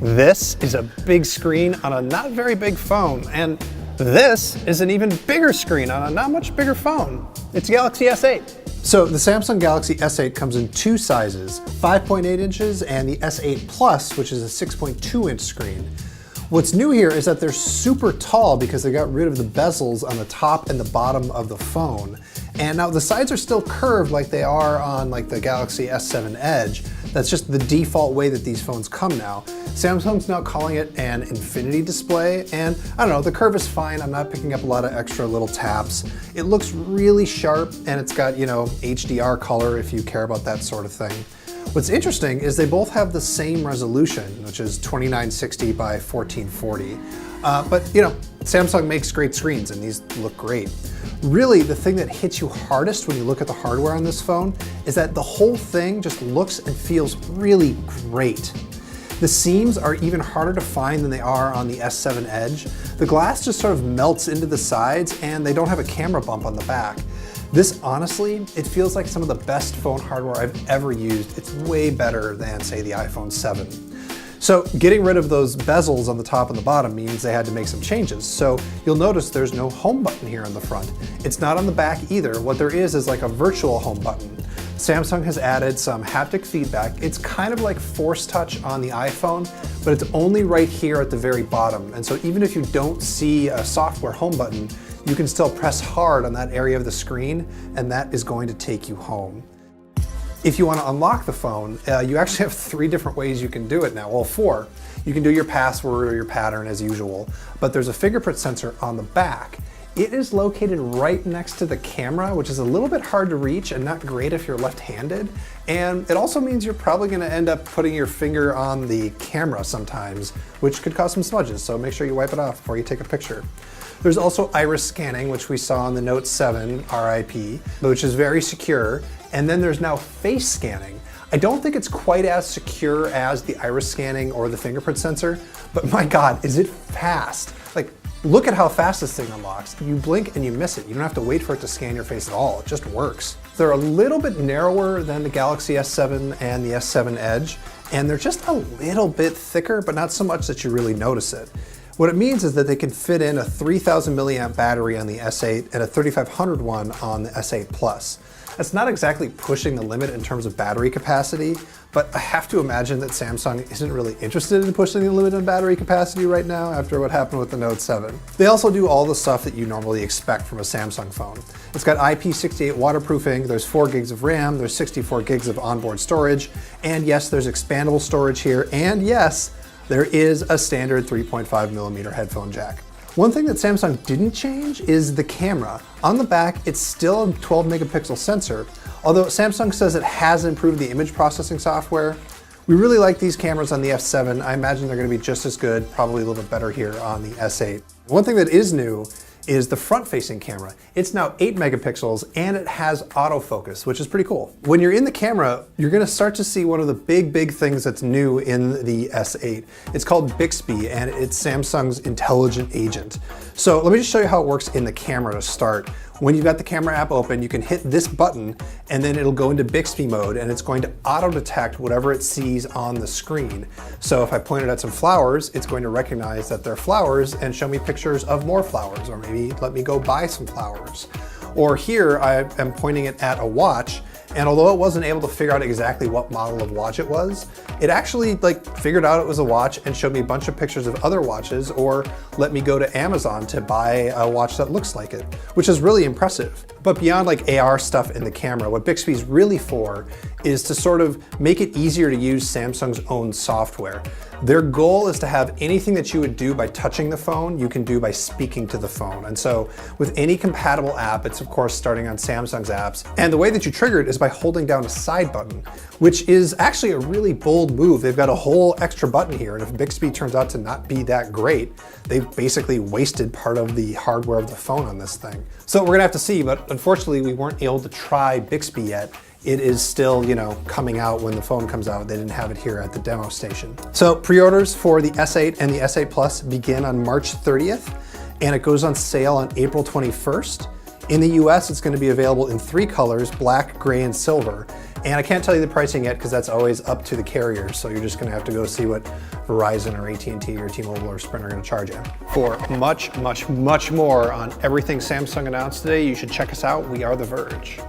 This is a big screen on a not very big phone, and this is an even bigger screen on a not much bigger phone. It's Galaxy S8. So the Samsung Galaxy S8 comes in two sizes, 5.8 inches and the S8 Plus, which is a 6.2 inch screen. What's new here is that they're super tall because they got rid of the bezels on the top and the bottom of the phone. And now the sides are still curved like they are on like the Galaxy S7 Edge. That's just the default way that these phones come now. Samsung's now calling it an infinity display, and I don't know, the curve is fine. I'm not picking up a lot of extra little taps. It looks really sharp, and it's got, you know, HDR color if you care about that sort of thing. What's interesting is they both have the same resolution, which is 2960 by 1440. But you know, Samsung makes great screens and these look great. Really, the thing that hits you hardest when you look at the hardware on this phone is that the whole thing just looks and feels really great. The seams are even harder to find than they are on the S7 Edge. The glass just sort of melts into the sides and they don't have a camera bump on the back. This, honestly, it feels like some of the best phone hardware I've ever used. It's way better than, say, the iPhone 7. So getting rid of those bezels on the top and the bottom means they had to make some changes. So you'll notice there's no home button here on the front. It's not on the back either. What there is like a virtual home button. Samsung has added some haptic feedback. It's kind of like Force Touch on the iPhone, but it's only right here at the very bottom. And so even if you don't see a software home button, you can still press hard on that area of the screen, and that is going to take you home. If you want to unlock the phone, you actually have 3 different ways you can do it now. Well, 4. You can do your password or your pattern as usual, but there's a fingerprint sensor on the back. It is located right next to the camera, which is a little bit hard to reach and not great if you're left-handed. And it also means you're probably going to end up putting your finger on the camera sometimes, which could cause some smudges, so make sure you wipe it off before you take a picture. There's also iris scanning, which we saw on the Note 7 RIP, which is very secure. And then there's now face scanning. I don't think it's quite as secure as the iris scanning or the fingerprint sensor, but my God, is it fast. Like, look at how fast this thing unlocks. You blink and you miss it. You don't have to wait for it to scan your face at all. It just works. They're a little bit narrower than the Galaxy S7 and the S7 Edge, and they're just a little bit thicker, but not so much that you really notice it. What it means is that they can fit in a 3000 milliamp battery on the S8 and a 3500 one on the S8 Plus. That's not exactly pushing the limit in terms of battery capacity, but I have to imagine that Samsung isn't really interested in pushing the limit in battery capacity right now after what happened with the Note 7. They also do all the stuff that you normally expect from a Samsung phone. It's got IP68 waterproofing, there's 4 gigs of RAM, there's 64 gigs of onboard storage, and yes, there's expandable storage here, and yes, there is a standard 3.5mm headphone jack. One thing that Samsung didn't change is the camera. On the back, it's still a 12 megapixel sensor, although Samsung says it has improved the image processing software. We really like these cameras on the F7. I imagine they're gonna be just as good, probably a little bit better here on the S8. One thing that is new is the front-facing camera. It's now 8 megapixels and it has autofocus, which is pretty cool. When you're in the camera, you're gonna start to see one of the big things that's new in the S8. It's called Bixby and it's Samsung's intelligent agent. So let me just show you how it works in the camera to start. When you've got the camera app open, you can hit this button and then it'll go into Bixby mode and it's going to auto-detect whatever it sees on the screen. So if I pointed at some flowers, it's going to recognize that they're flowers and show me pictures of more flowers, or maybe let me go buy some flowers. Or here I am pointing it at a watch, and although it wasn't able to figure out exactly what model of watch it was, it actually figured out it was a watch and showed me a bunch of pictures of other watches, or let me go to Amazon to buy a watch that looks like it, which is really impressive. But beyond AR stuff in the camera, what Bixby's really for is to sort of make it easier to use Samsung's own software. Their goal is to have anything that you would do by touching the phone, you can do by speaking to the phone. And so with any compatible app, it's of course starting on Samsung's apps. And the way that you trigger it is by holding down a side button, which is actually a really bold move. They've got a whole extra button here. And if Bixby turns out to not be that great, they've basically wasted part of the hardware of the phone on this thing. So we're gonna have to see, but unfortunately we weren't able to try Bixby yet. It is still, coming out when the phone comes out. They didn't have it here at the demo station. So pre-orders for the S8 and the S8 Plus begin on March 30th, and it goes on sale on April 21st. In the US, it's going to be available in 3 colors, black, gray, and silver. And I can't tell you the pricing yet because that's always up to the carrier. So you're just going to have to go see what Verizon or AT&T or T-Mobile or Sprint are going to charge you. For much, much, much more on everything Samsung announced today, you should check us out. We are The Verge.